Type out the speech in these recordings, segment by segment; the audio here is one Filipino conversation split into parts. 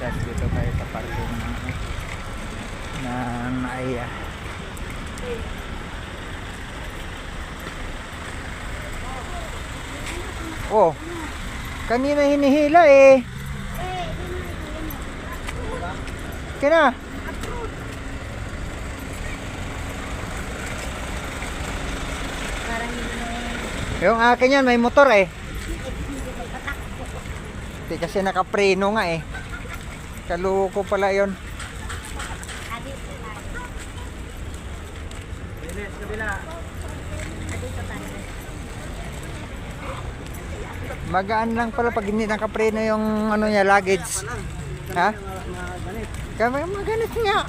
Tapos dito tayo sa parking ng Naya. Oh, kanina hinihila eh. Kina? Yung akin yan, may motor eh. Hindi kasi nakapreno nga eh. Kaluko pala yun. Magaan lang pala pag hindi nakapreno yung ano niya, luggage. Ha? Kaya maganit nga.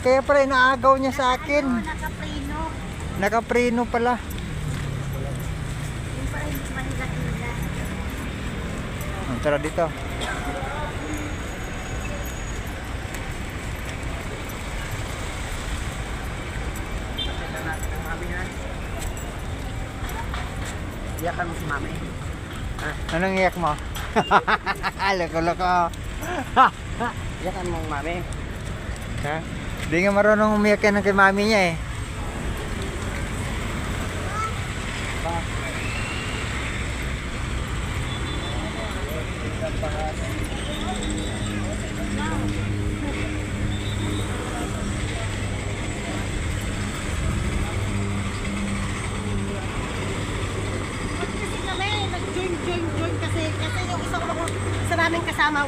Kaya pala inaagaw niya sa akin. Nakapreno. Nakapreno pala. Yung para hindi mahigat-higat. Tara dito. Iyakan mo si mami. Anong iyak mo? Loko-loko. Iyakan mo mami. Ha? Di nga marunong umiyak yan kay mami niya eh. Kasi kami, nag-join kasi yung isang sa naming kasama